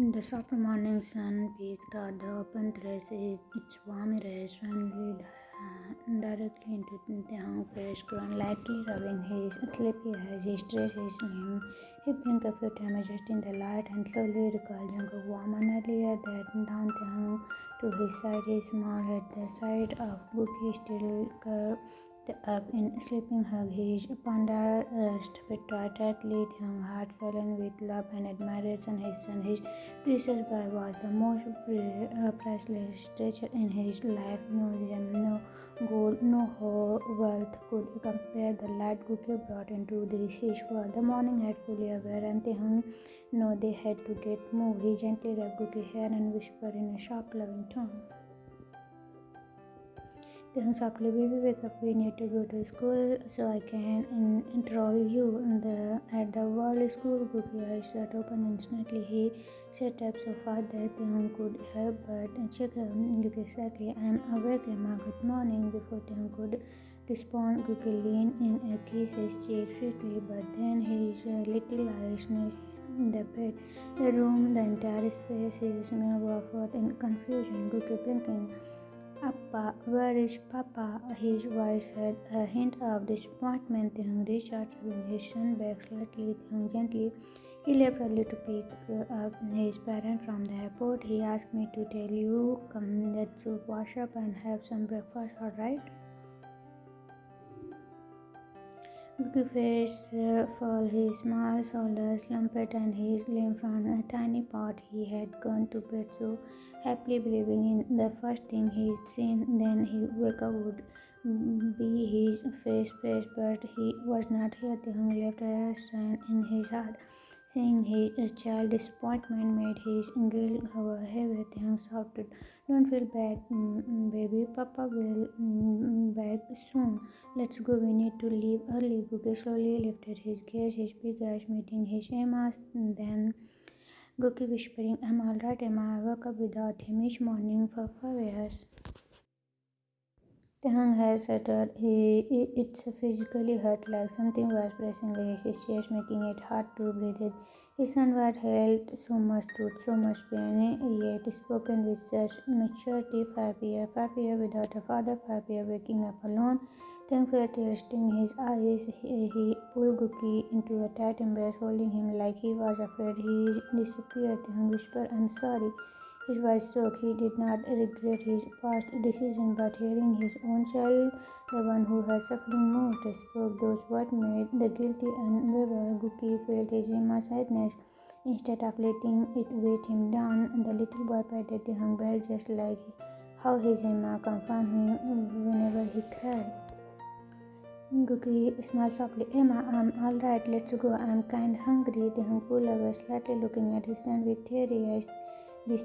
The soft morning sun peeked at the open terrace, its warm rays shone directly into Taehyung's face, grown lightly rubbing his sleepy eyes. He stretched his name. He blinked a few times just in the light and slowly recalled Jungkook warm and earlier that down Taehyung to his side. He smiled at the sight of Gookie still curved up in sleeping hug. His panda fit tightly, Taehyung's heart swollen with love and admiration. His son, his precious boy, was the most priceless treasure in his life. No gem, no gold, no wealth could compare the light Gookie brought into his world. The morning had fully aware, and Taehyung knew they had to get moved. He gently rubbed Gookie's hair and whispered in a soft, loving tone. Then softly, baby, wake up. We need to go to school so I can enroll you at the world school. Gookie's eyes shut open instantly. He sat up so far that Taehyung could help but check Gookie exactly. I'm awake, Emma. Good morning. Before Taehyung could respond, Gookie leaned in and kissed his cheek sweetly, but then his little eyes snatched the bed, the room, the entire space. His smile broke forth in confusion. Gookie blinking. Appa, where is Papa? His voice had a hint of disappointment. Taehyung reached out, rubbing his son back slightly. Taehyung gently. He left early to pick up his parents from the airport. He asked me to tell you, come, let's wash up and have some breakfast, alright? Gookie's face fell, his small shoulders slumped, and his limb from a tiny pot. He had gone to bed so happily, believing in the first thing he'd seen. Then he woke up would be his face fresh, but he was not here. Taehyung left a strain in his heart. Seeing his child's disappointment made his guilt heavy. Taehyung shouted, "Don't feel bad, baby. Papa will back soon. Let's go. We need to leave early." Gookie slowly lifted his gaze, his big eyes meeting his Emma's. Then Gookie whispering, "I'm alright, Emma. I woke up without him each morning for 5 years." Taehyung had stuttered. It physically hurt, like something was pressing against his chest, making it hard to breathe. His son had held so much truth, so much pain, yet spoken with such maturity. 5 years without a father, 5 years waking up alone. Taehyung felt tears sting his eyes. He pulled Gookie into a tight embrace, holding him like he was afraid he disappeared. Taehyung whispered, "I'm sorry." His voice shook. He did not regret his past decision, but hearing his own child, the one who had suffering most, spoke those words made the guilty unwaver. Gookie felt his Emma's sadness. Instead of letting it weight him down, the little boy patted Taehyung back just like how his Emma comforted him whenever he cried. Gookie smiled softly. "Emma, I'm alright. Let's go. I'm kind hungry." Taehyung pulled away slightly, looking at his son with teary eyes. His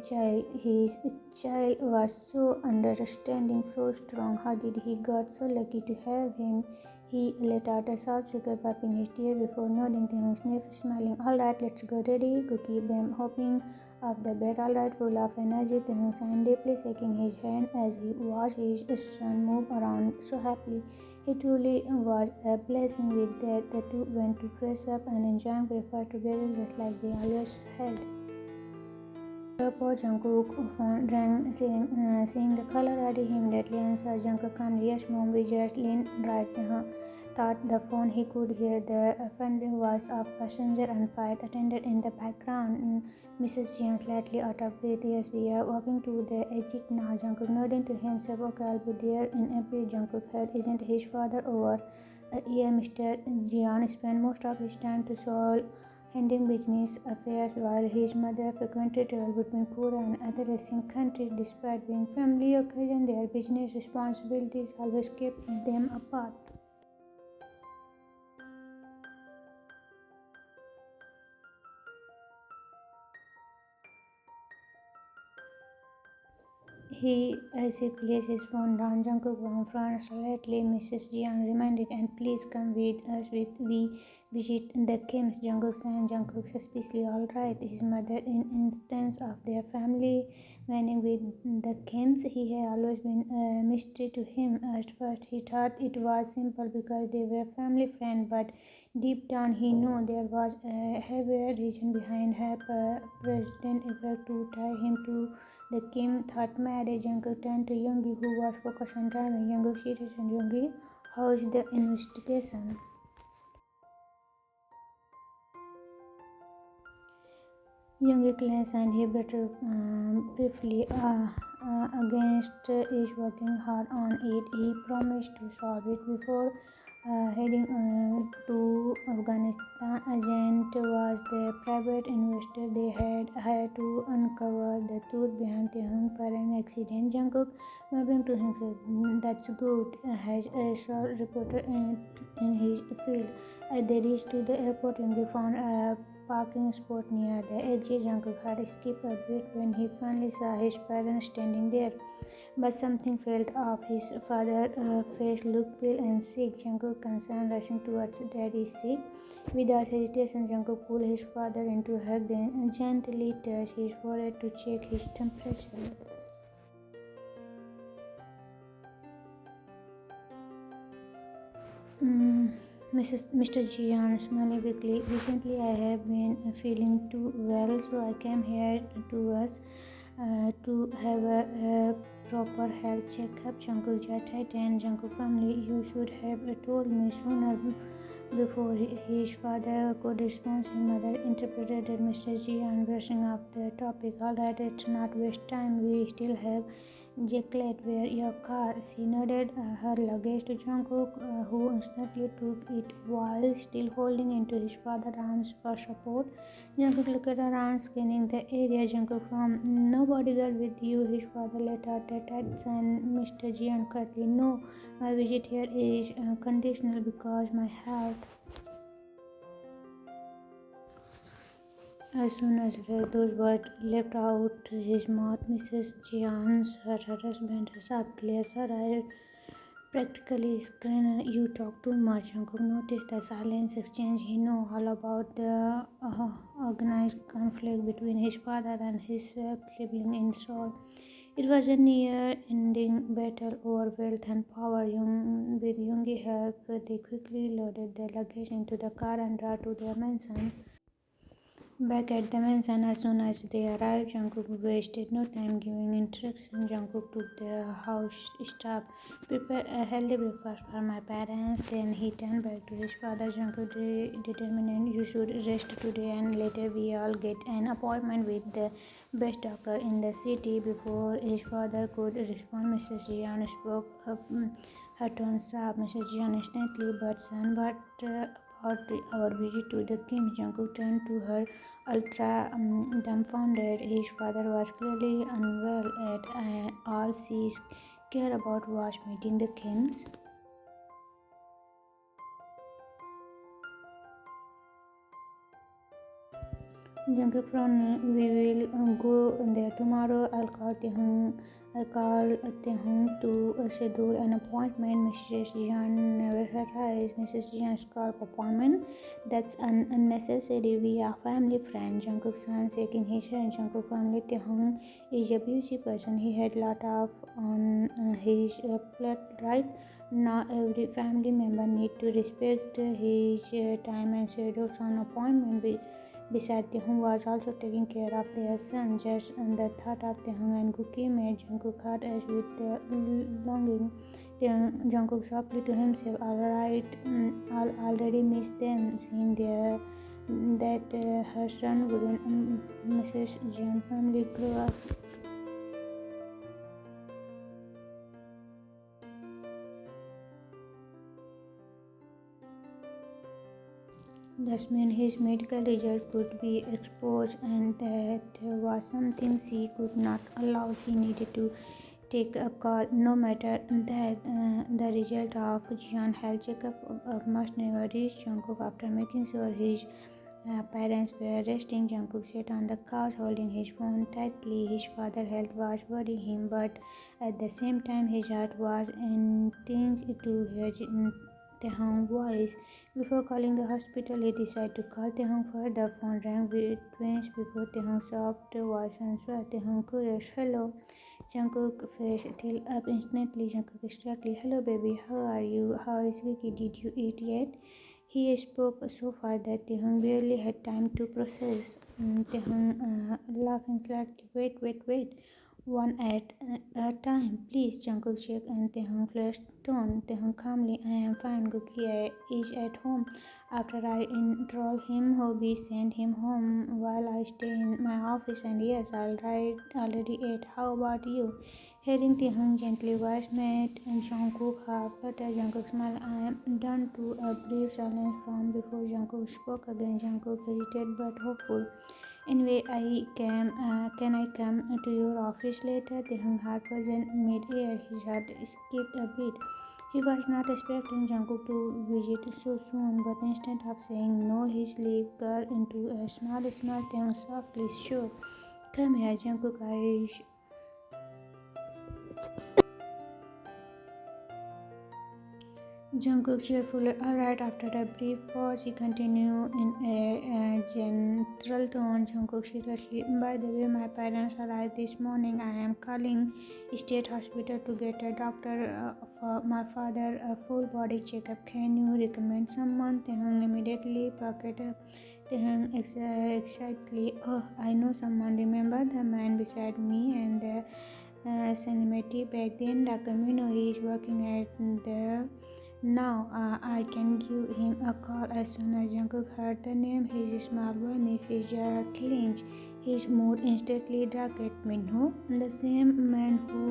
child was so understanding, so strong. How did he got so lucky to have him? He let out a soft sugar, wiping his tears before nodding. Taehyung sniffed, smiling. "Alright, let's go. Ready?" Gookie beamed, hopping off the bed. "Alright," full of energy. Taehyung sighed deeply, shaking his hand as he watched his son move around so happily. It truly was a blessing. With that, the two went to dress up and enjoy breakfast together just like they always had. Poor Jungkook phone rang, seeing the caller ID he immediately answered. Jungkook calmly, "Yes, mom, we just leaned right thought the phone." He could hear the offending voice of passenger and flight attendant in the background. Mrs. Jeon slightly out of breath. "Yes, we are walking to the exit now." Jungkook nodding to himself. "Okay, I'll be there in a bit." Jungkook heard, "Isn't his father over here?" Mr. Jeon spent most of his time to solve handling business affairs, while his mother frequently traveled between Korea and other Asian countries. Despite being family occasions, their business responsibilities always kept them apart. As he places his phone down, Jungkook confronts slightly Mrs. Jeon, reminding and please come with us with we visit the Kims. Jungkook suspiciously alright. His mother in instance of their family wedding with the Kims. He had always been a mystery to him. At first he thought it was simple because they were family friends, but deep down he knew there was a heavier reason behind her president effort to tie him to the Kim thought marriage. Jungkook turned to Yoongi, who was focused on driving. Jungkook serious and Yoongi housed the investigation. Yoongi claims and he better briefly against is working hard on it. He promised to solve it before heading to Afghanistan. Agent was the private investor. They had to uncover the truth behind Taehyung parent accident. Jungkook mumbling to himself, "That's good," has a short reporter in his field. As they reached to the airport, Yoongi found a parking spot near the exit. Jungkook had skipped a bit when he finally saw his parents standing there. But something felt off. His father's face looked pale and sick. Jungkook, concerned, rushing towards Daddy is sick. Without hesitation, Jungkook pulled his father into a hug, then gently touched his forehead to check his temperature. Mr. Jian smiled quickly. Recently, I have been feeling too well, so I came here to have a proper health checkup. Jungkook jaw tightened. Jungkook family, you should have told me sooner. Before his father could respond, his mother interpreted that Mr. Jian brushing off the topic. Alright, let's not waste time. We still have Jacqueline, where your car? She nodded her luggage to Jungkook, who instantly took it while still holding into his father's arms for support. Jungkook looked around, scanning the area. Jungkook from no bodyguard with you. His father let out a tight sign. Mr. Jian quietly, no, my visit here is conditional because my health. As soon as those words left out his mouth, Mrs. Jian's her husband sharp glares her eyes practically screamed, "You talk too much." Jungkook noticed the silence exchange. He knew all about the organized conflict between his father and his sibling in Seoul. It was a near-ending battle over wealth and power. With Yoongi help, they quickly loaded the luggage into the car and drove to their mansion. Back at the mansion, as soon as they arrived, Jungkook wasted no time giving instructions. Jungkook took the house staff, prepare a healthy breakfast for my parents. Then he turned back to his father. Jungkook determined, you should rest today and later we all get an appointment with the best doctor in the city. Before his father could respond, Mrs. Jian spoke up, her tone sharp. Mrs. Jian instantly, but son, about our visit to the Kim. Jungkook turned to her, ultra dumbfounded. His father was clearly unwell at all. She cared about was meeting the Kims. Jungkook from we will go there tomorrow. I'll call Taehyung to schedule an appointment. Mrs. Jian never arrives. Mrs. Jian's call for appointment. That's unnecessary. We are family friends. Jungkook's son shaking his head. Jungkook family Taehyung is a busy person. He had lot of on his plate right now. Every family member need to respect his time and schedules on appointment. Besides, Taehyung was also taking care of their son. Just the thought of Taehyung and Gookie made Jungkook heart as with longing. Jungkook softly to himself, "Alright, I'll already miss them." Seeing that her son wouldn't Mrs. Jeon family grow up. That meant his medical results could be exposed, and that was something she could not allow. She needed to take a call. No matter that, the result of Jeon's health checkup must never reach Jungkook. After making sure his Parents were resting. Jungkook sat on the couch holding his phone tightly. His father's health was worrying him, but at the same time his heart was intense to hear Taehyung's voice. Before calling the hospital, he decided to call Taehyung first. The phone rang with twins before Taehyung's soft voice answered. Taehyung curious, "Hello." Jungkook face till up instantly. Jungkook is directly, "Hello baby, how are you? How is Ricky? Did you eat yet?" He spoke so fast that Taehyung barely had time to process. Taehyung laughing slightly. Wait. One at a time, please. Jungkook checked and Taehyung flushed tone. Taehyung calmly, "I am fine. Cookie is at home. After I enroll him, Hobby sent him home while I stay in my office. And yes, I'll write already ate. How about you?" Hearing Taehyung gently voice made Jungkook half flutter. Jungkook smiled. "I am done." To a brief silence from before Jungkook spoke again. Jungkook hesitated but hopeful. "Anyway, can I come to your office later?" Taehyung heart frozen mid-air. His heart skipped a beat. He was not expecting Jungkook to visit so soon, but instead of saying no, his lip curled into a small smile. Taehyung softly, "Sure, come here." Jungkook eyes Jungkook cheerfully, "Alright." After a brief pause, he continued in a gentle tone. Jungkook seriously, "By the way, my parents arrived this morning. I am calling State Hospital to get a doctor for my father a full body checkup. Can you recommend someone?" Taehyung immediately perked up. Taehyung excitedly, "Oh, I know someone. Remember the man beside me and the cinematic back then? Dr. Mino. He is working at the now. I can give him a call." As soon as Jungkook heard the name, his smile vanished, his jaw clenched, his mood instantly darkened. Minho, the same man who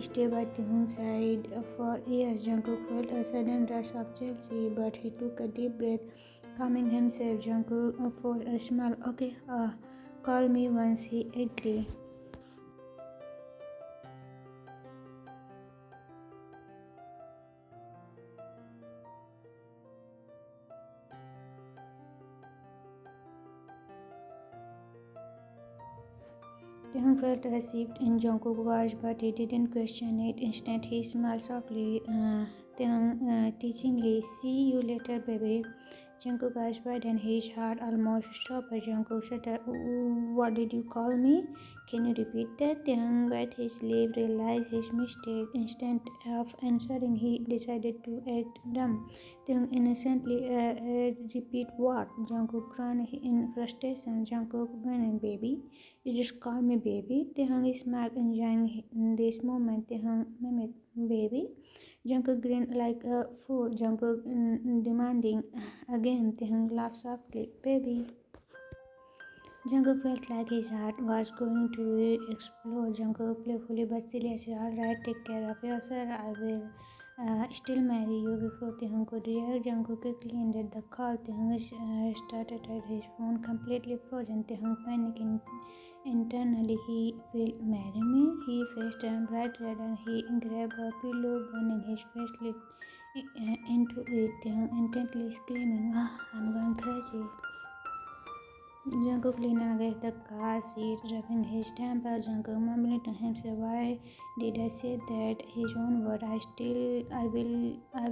stayed by Taehyung's side for years. Jungkook felt a sudden rush of jealousy, but he took a deep breath, calming himself. Jungkook forced a smile. "Okay, call me once," he agreed. Taehyung felt a shift in Jungkook's voice, but he didn't question it. Instead, he smiled softly. Taehyung teachingly, "See you later, baby." Jungkook's eyes widened, his heart almost stopped. Jungkook said, "What did you call me? Can you repeat that?" Taehyung bit his lip, realized his mistake. Instead of answering, he decided to act dumb. Taehyung innocently, "Repeat what?" Jungkook groaned in frustration. Jungkook whined, "Baby. You just call me baby." Taehyung smiled, enjoying this moment. Taehyung mimicked, "Baby." Jungkook grinned like a fool. Jungkook demanding again. Taehyung laughed softly, "Baby." Jungkook felt like his heart was going to explode. Jungkook playfully but seriously, "Alright, take care of yourself. I will still marry you." Before Taehyung could react, Jungkook quickly ended the call. Taehyung started at his phone, completely frozen. Taehyung panicked internally. He will marry me? His face turned bright red and he grabbed a pillow, burning his face into it. Taehyung intently screaming, "I'm going crazy." Jungkook leaned against the car seat, rubbing his temples. Jungkook mumbling to himself, "Why did I say that?" His own word, I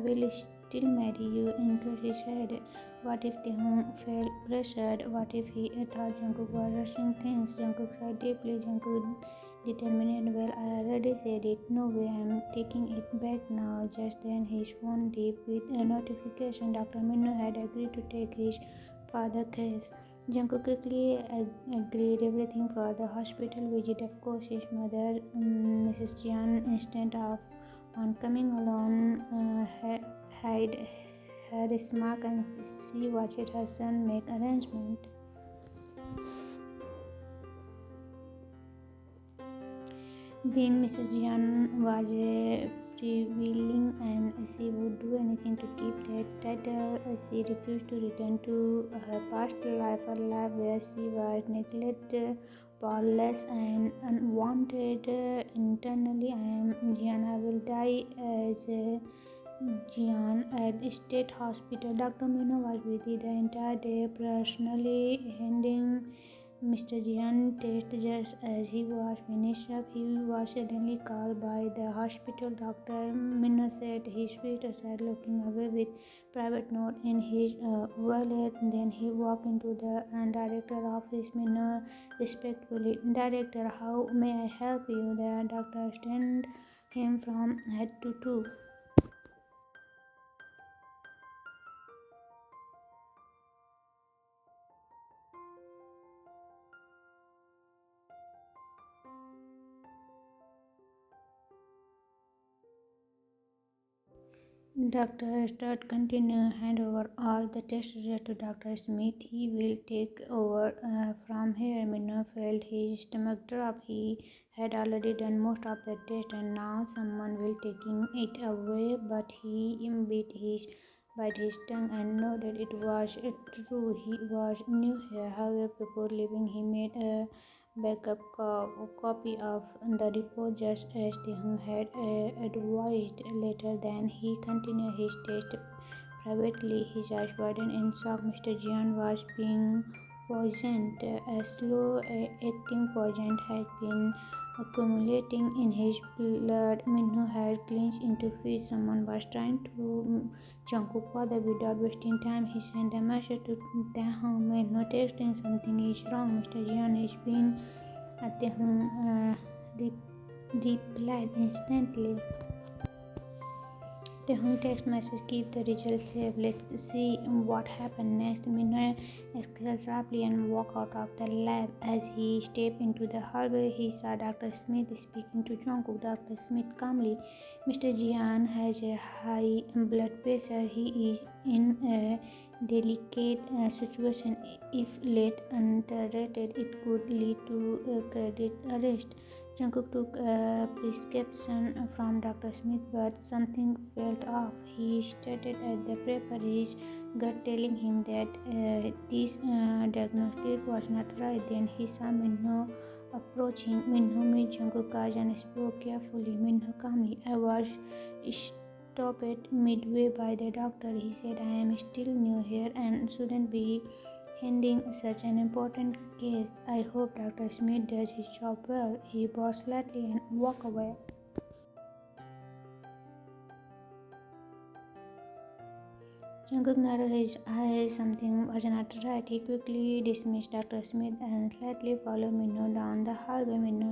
will still marry you," into his head. What if Taehyung felt pressured? What if he thought Jungkook was rushing things? Jungkook sighed deeply. Jungkook determined, "Well, I already said it. No way, I'm taking it back now." Just then, his phone beeped with a notification. Dr. Minno had agreed to take his father's case. Jungkook quickly agreed everything for the hospital visit. Of course, his mother, Mrs. Jeon, instead of on coming alone, hid her smirk and she watched her son make arrangements. Being Mrs. Jeon was prevailing and she would do anything to keep that title. She refused to return to her past life, a life where she was neglected, powerless, and unwanted. Internally, I am Jeon. I will die as jeon at the state hospital. Dr. Minho was busy the entire day, personally handling Mr. Jeon test. Just as he was finished up, he was suddenly called by the hospital. Dr. Minho said his feet aside, looking away with private note in his wallet. Then he walked into the director office. Minho respectfully, "Director, how may I help you?" The doctor stunned him from head to toe. Dr. Stott continued, "Hand over all the test results to Dr. Smith. He will take over from here." Minho felt his stomach drop. He had already done most of the test and now someone will taking it away. But he bit his tongue and nodded. It was true. He was new here. However, before leaving, he made a backup copy of the report just as Taehyung had advised. Later, then he continued his test privately, his eyes widened in shock. Mr. Jeon was being poisoned. A slow-acting poison had been accumulating in his blood. Minho had clinched into feet. Someone was trying to Jungkook Father. Without wasting time, he sent a message to Taehyung. Minho texting, "Something is wrong. Mr. Jeon is being Taehyung replied instantly. Taehyung text message, "Keep the results safe. Let's see what happened next." Minho exhaled sharply and walked out of the lab. As he stepped into the hallway, he saw Dr. Smith speaking to Jungkook. Dr. Smith calmly, "Mr. Jeon has a high blood pressure. He is in a delicate situation. If left untreated, it could lead to cardiac arrest." Jungkook took a prescription from Dr. Smith, but something felt off. He stared at the paper, his gut telling him that this diagnostic was not right. Then he saw Minho approaching. Minho met Jungkook's eyes and spoke carefully. Minho calmly, "I was stopped midway by the doctor. He said I am still new here and shouldn't be handling such an important case. I hope Dr. Smith does his job well." He bowed slightly and walked away. Jungkook narrowed his eyes. Something was not right. He quickly dismissed Dr. Smith and slightly followed Minho down the hallway. Minho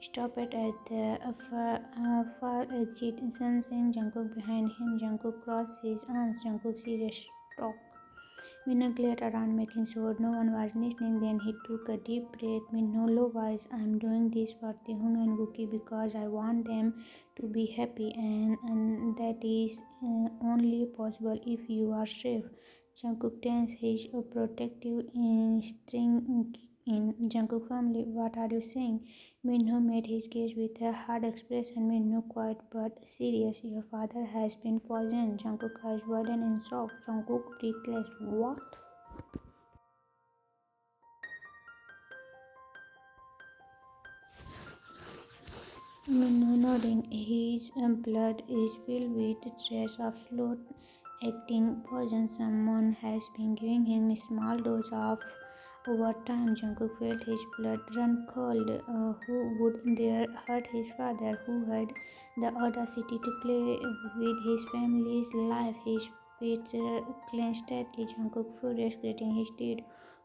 stopped at the far exit, sensing Jungkook behind him. Jungkook crossed his arms. Jungkook serious talk. Minho glared around, making sure no one was listening. Then he took a deep breath. Minho low voice, "I'm doing this for Taehyung and Wookie because I want them to be happy, and that is only possible if you are safe." Jungkook tensed, his protective instinct in. Jungkook firmly, "What are you saying?" Minho made his gaze with a hard expression. Minho quiet but serious, "Your father has been poisoned." Jungkook eyes widened in shock. Jungkook breathless, "What?" Minho nodding. "His blood is filled with traces of slow-acting poison. Someone has been giving him a small dose of over time." Jungkook felt his blood run cold. Who would dare hurt his father? Who had the audacity to play with his family's life? His fists clenched tightly. Jungkook furious, gritting his teeth.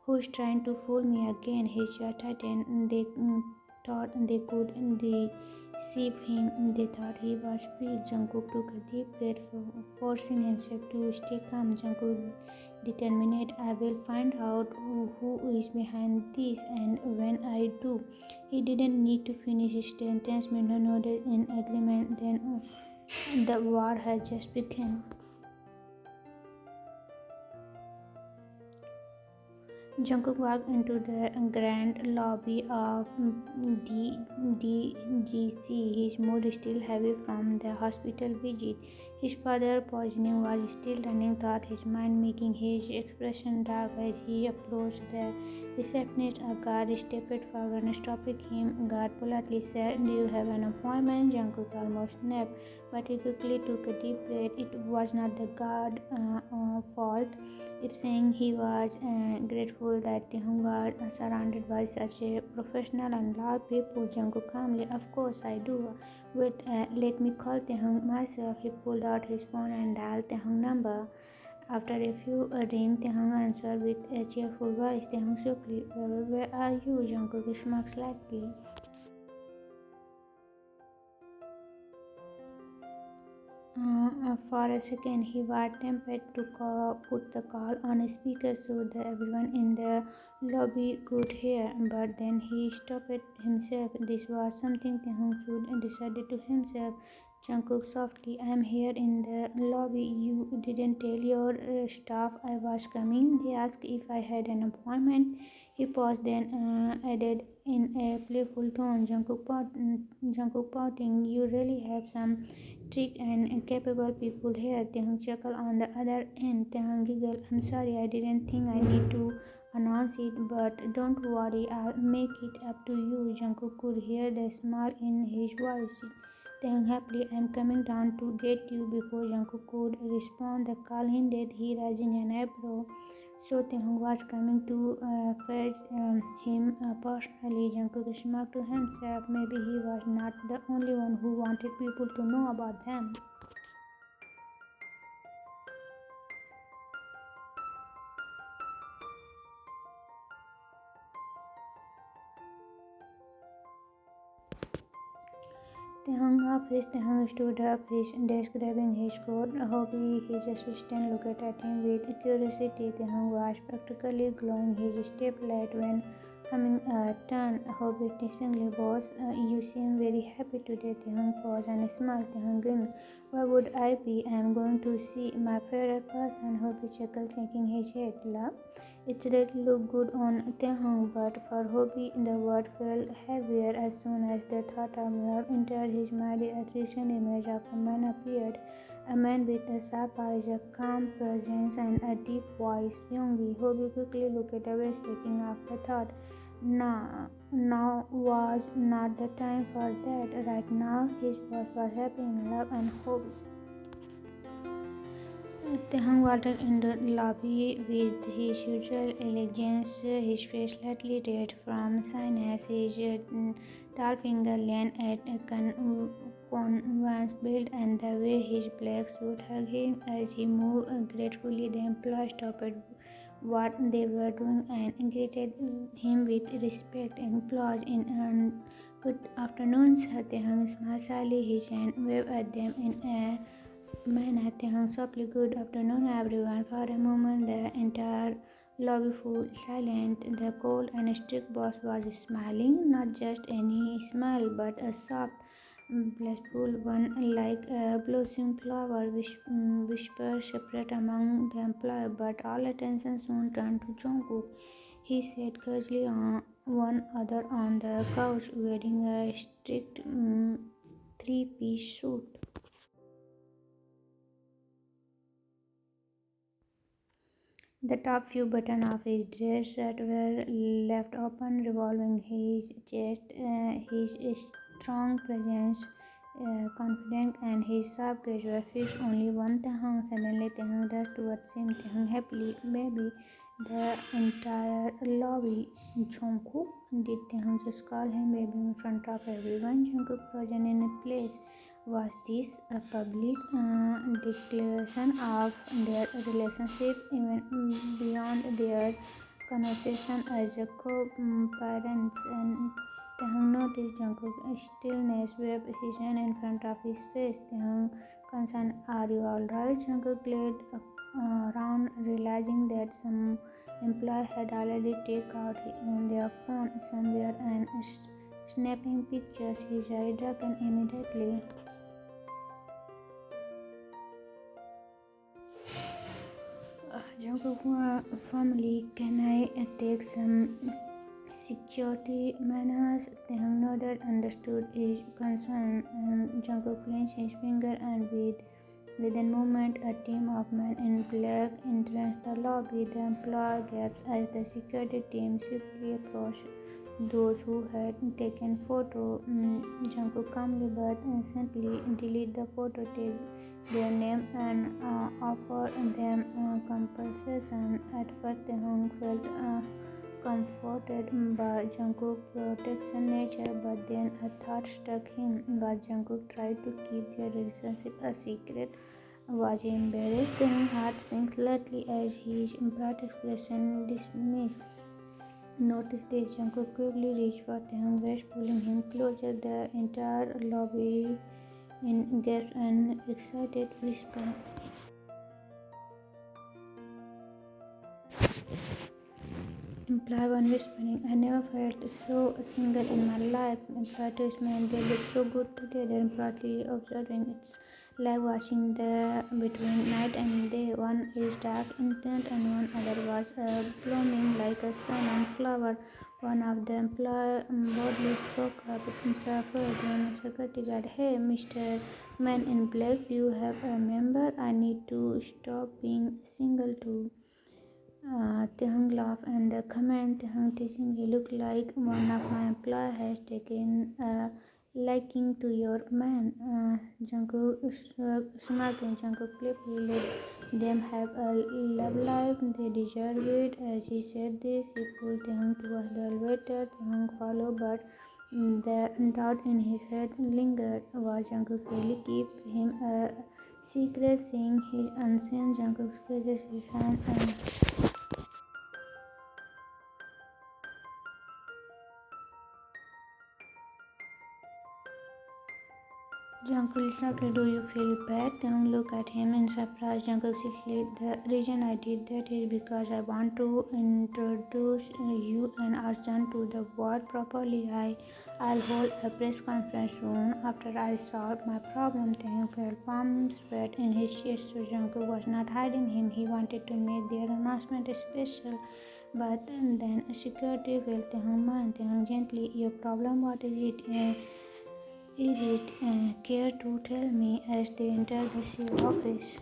"Who's trying to fool me again?" His jaw tightened. They thought they could deceive him. They thought he was weak. Jungkook took a deep breath, forcing himself to stay calm. Jungkook determined, "I will find out who is behind this, and when I do." He didn't need to finish his sentence. Minho nodded in agreement. Then the war had just begun. Jungkook walked into the grand lobby of DGC, his mood still heavy from the hospital visit. His father poisoning was still running through his mind, making his expression dark. As he approached the Receptionist, a guard stepped forward, stopping him. Guard politely said, "Do you have an appointment?" Jungkook almost snapped, but he quickly took a deep breath. It was not the guard's fault. If saying he was grateful that Taehyung was surrounded by such a professional and loud people, Jungkook calmly, "Of course I do. Wait, let me call Taehyung myself." He pulled out his phone and dialed Taehyung's number. After a few rings, Taehyung answered with a cheerful voice. Taehyung swiftly, "Where are you?" Jungkook smirked slightly. For a second, he was tempted to put the call on a speaker so that everyone in the lobby could hear, but then he stopped himself. This was something Taehyung should decided to himself. Jungkook softly, "I'm here in the lobby. You didn't tell your staff I was coming." They asked if I had an appointment. He paused, then added in a playful tone, Jungkook pouting, "You really have some trick and capable people here." Taehyung chuckled on the other end. Taehyung giggled, "I'm sorry, I didn't think I need to announce it, but don't worry, I'll make it up to you." Jungkook could hear the smile in his voice. Taehyung happily, "I'm coming down to get you." Before Jungkook could respond, the call ended. He raising an eyebrow. So Taehyung was coming to fetch him personally. Jungkook smiled to himself. Maybe he was not the only one who wanted people to know about them. Taehyung half-faced. Taehyung stood up his desk, grabbing his coat. Hobby, his assistant, looked at him with curiosity. Taehyung was practically glowing. His step light when humming a tune. Hobby teasingly, "Boss, you seem very happy today." Taehyung paused and smiled. Taehyung grinned. "Why would I be? I am going to see my favorite person." Hobby chuckled, shaking his head. "Love?" It did look good on Taehyung, but for Hobby the word felt heavier as soon as the thought of love entered his mind. A recent image of a man appeared, a man with a sharp eyes, a calm presence, and a deep voice. Yoongi. Hobby quickly looked away, shaking off the thought. Now was not the time for that. Right now his boss was happy in love and Hobby. Taehyung walked in the lobby with his usual elegance, his face slightly red from shyness, his tall finger leaned at a conventional build, and the way his black suit hugged him as he moved gracefully. The employees stopped what they were doing and greeted him with respect and applause. Good afternoon, sir. Taehyung smiled shyly, his hand waved at them in a manner. Taehyung softly, "Good afternoon, everyone." For a moment, the entire lobby fell silent. The cold and strict boss was smiling, not just any smile, but a soft, blissful one, like a blossoming flower. Whisper separate among the employees, but all attention soon turned to Jungkook. He sat casually on one other on the couch, wearing a strict three-piece suit. The top few buttons of his dress shirt were left open, revealing his chest. His strong presence, confident, and his sharp gaze were fixed only on Taehyung. Suddenly, Taehyung rushed towards him. Taehyung happily, "Baby!" The entire lobby. "Jungkook?" Did Taehyung just call him baby in front of everyone? Jungkook frozen in place. Was this a public declaration of their relationship, even beyond their conversation as co-parents? And Taehyung noticed Jungkook's stillness, waved his hand in front of his face. Taehyung concerned, "Are you alright?" Jungkook glared around, realizing that some employee had already taken out their phone somewhere and snapping pictures. His eyes darkened immediately. Jungkook family, "Can I take some security manners?" Taehyung nodded, understood his concern, and Jungkook clenched his finger and with Within moment, a team of men in black enters the lobby. The employee gasps as the security team swiftly approaches those who had taken photo. Jungkook calmly but instantly delete the photo, take their name and offer them compensation. At first, Taehyung felt comforted by Jungkook's protection nature, but then a thought struck him. Was Jungkook tried to keep their relationship a secret? Was he embarrassed? His heart sank slightly as his bright expression dismissed. Notice this, Jungkook quickly reached for Taehyung's waist, pulling him closer. The entire lobby in gasps and excited whisper. Imply one whispering, I never felt so single in my life. Imply to his man, they look so good together. Proudly observing, it's like watching the between night and day. One is dark, intent, and one other was blooming like a sun and flower. One of the employees boldly spoke up. Imply first, one security guard. Hey, Mr. Man in Black, do you have a member? I need to stop being single too. Taehyung laughed and commented, Taehyung teasing, you look like one of my employees has taken a liking to your man. Jungkook smirking, Jungkook playfully let them have a love life. They deserve it. As he said this, he pulled Taehyung towards the elevator. Taehyung followed, but the doubt in his head lingered. Was Jungkook really keep him a secret? Seeing his unseen, Jungkook squeezes his hand and Jungkook sharply, do you feel bad? Taehyung looked at him in surprise. Jungkook simply, the reason I did that is because I want to introduce you and Arjun to the world properly. I'll hold a press conference soon after I solve my problem. Taehyung felt warm sweat in his chest, so Jungkook was not hiding him. He wanted to make their announcement special. But then security felt Taehyung mind. Taehyung gently, your problem, what is it? Is it care to tell me as they enter the CEO office?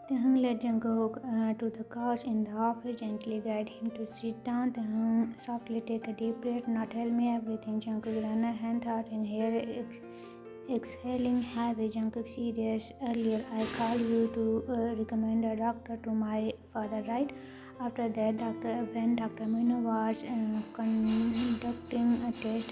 Taehyung led Jungkook to the couch in the office, gently guide him to sit down. Taehyung softly take a deep breath. Now tell me everything. Jungkook ran a hand out in hair, exhaling heavy. Jungkook serious. Earlier, I called you to recommend a doctor to my father, right? After that, when Dr. Mino was conducting a test,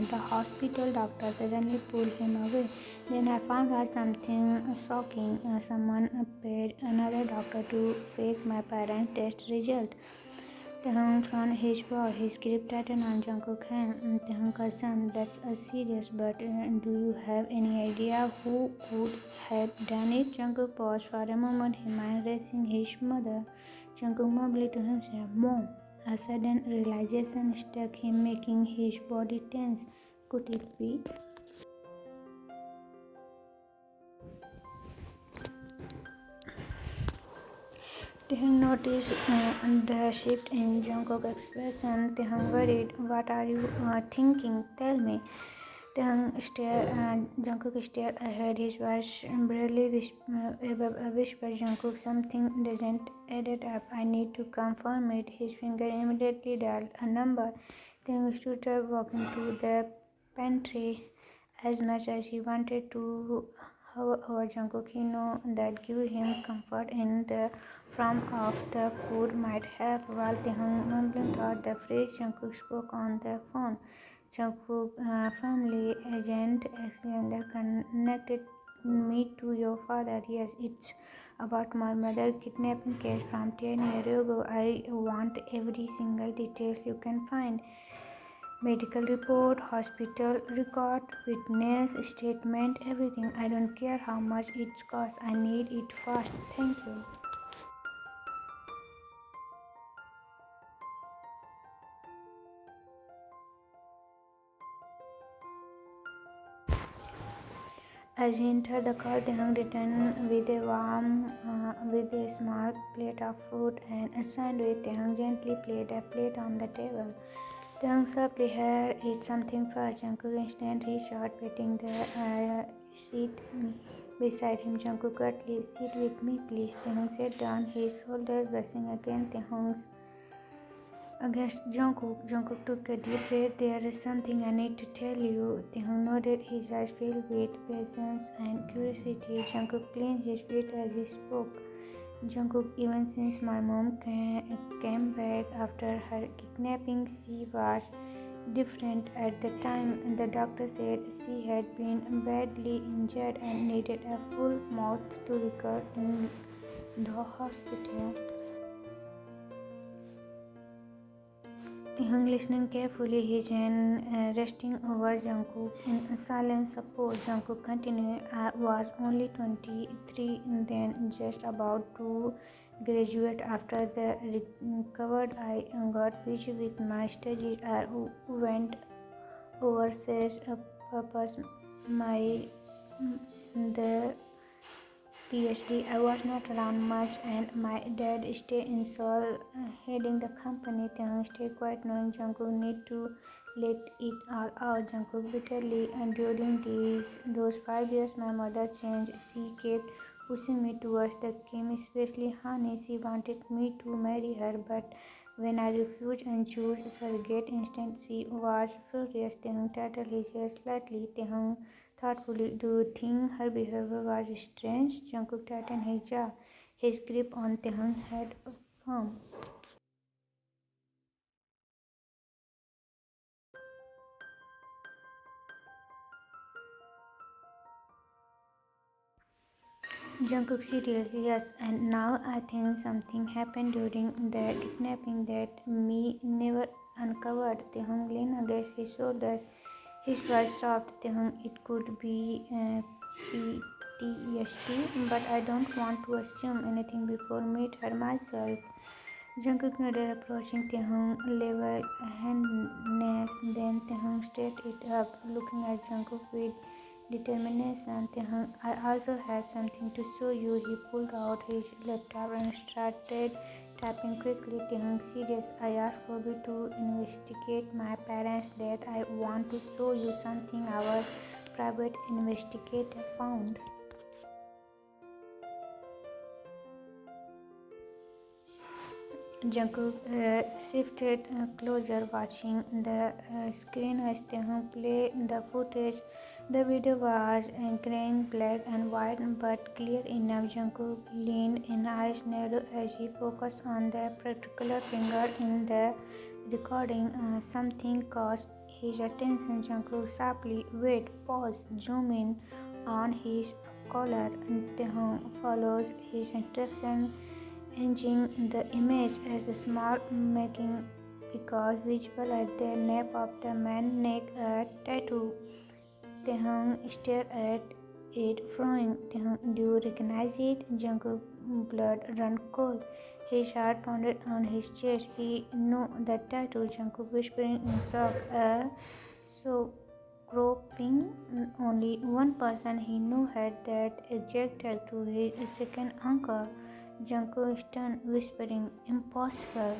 the hospital doctor suddenly pulled him away. Then I found out something shocking. Someone paid another doctor to fake my parents' test result. Taehyung frowned his brow. His grip tightened on Jungkook's hand. Taehyung concerned, that's serious, but do you have any idea who could have done it? Jungkook paused for a moment, his mind racing his mother. Jungkook mumbled to himself, Mom. A sudden realization struck him, making his body tense. Could it be? Taehyung noticed the shift in Jungkook's expression. Taehyung worried, what are you thinking? Tell me. Jungkook stared ahead, his voice barely whispered. Jungkook, something doesn't add up. I need to confirm it. His finger immediately dialed a number. Taehyung stood up, walking to the pantry. As much as he wanted to hover Jungkook, he knew that give him comfort in the form of the food might help. While Taehyung mumbling thought the phrase, Jungkook spoke on the phone. Jungkook family agent connected me to your father. Yes, it's about my mother kidnapping case from 10 years ago. I want every single details you can find. Medical report, hospital record, witness statement, everything. I don't care how much it costs. I need it fast. Thank you. As he entered the car, Taehyung returned with a small plate of food and a sandwich. Taehyung gently placed a plate on the table. Taehyung softly here, eat something first. Jungkook instantly shot, patting the sit beside him. Jungkook curtly, "Sit with me, please." Taehyung sat down, his shoulder brushing against Taehyung's against Jungkook. Jungkook took a deep breath. "There is something I need to tell you." Taehyung nodded, his eyes filled with patience and curiosity. Jungkook clenched his feet as he spoke. "Jungkook, even since my mom came back after her kidnapping, she was different. At the time, the doctor said she had been badly injured and needed a full month to recover in the hospital." Taehyung listening carefully, his hand resting over Jungkook in silent support. Jungkook continued, "I was only 23 then, just about to graduate. After the recovered, I got busy with my studies. I went overseas purpose my the PhD. I was not around much, and my dad stayed in Seoul heading the company." Taehyung stayed quiet, knowing Jungkook need to let it all out. Jungkook bitterly, "And during those 5 years, my mother changed. She kept pushing me towards the game, especially honey. She wanted me to marry her, but when I refused and chose surrogate instead, she was furious." Taehyung tilted his head slightly. Taehyung thoughtfully, "Do you think her behavior was strange?" Jungkook tightened his jaw, his grip on Taehyung's head firm. Jungkook seriously, "Yes, and now I think something happened during the kidnapping that me never uncovered." Taehyung leaned against his shoulders, his voice soft. "Taehyung, it could be PTSD, but I don't want to assume anything before meet her myself." Jungkook nodded, approaching Taehyung level-handedness. Then Taehyung straightened it up, looking at Jungkook with determination. "Taehyung, I also have something to show you." He pulled out his laptop and started typing quickly. Taehyung, "Serious? I asked Kobe to investigate my parents' death. I want to show you something our private investigator found." Jungkook shifted closer, watching the screen as Taehyung played the footage. The video was grainy, black and white, but clear enough. Jungkook leaned in, eyes narrowed as he focused on the particular finger in the recording. Something caught his attention. Jungkook sharply, "Wait, pause, zoom in on his collar." Taehyung follows his instruction, changing the image as a small making because visible at the nape of the man's neck, a tattoo. Taehyung stared at it, frowning. "Taehyung, do you recognize it?" Jungkook's blood ran cold. His heart pounded on his chest. He knew the tattoo. Jungkook whispering in shock, so groping. Only one person he knew had that exact tattoo, his second uncle. Jungkook stunned, whispering, "Impossible."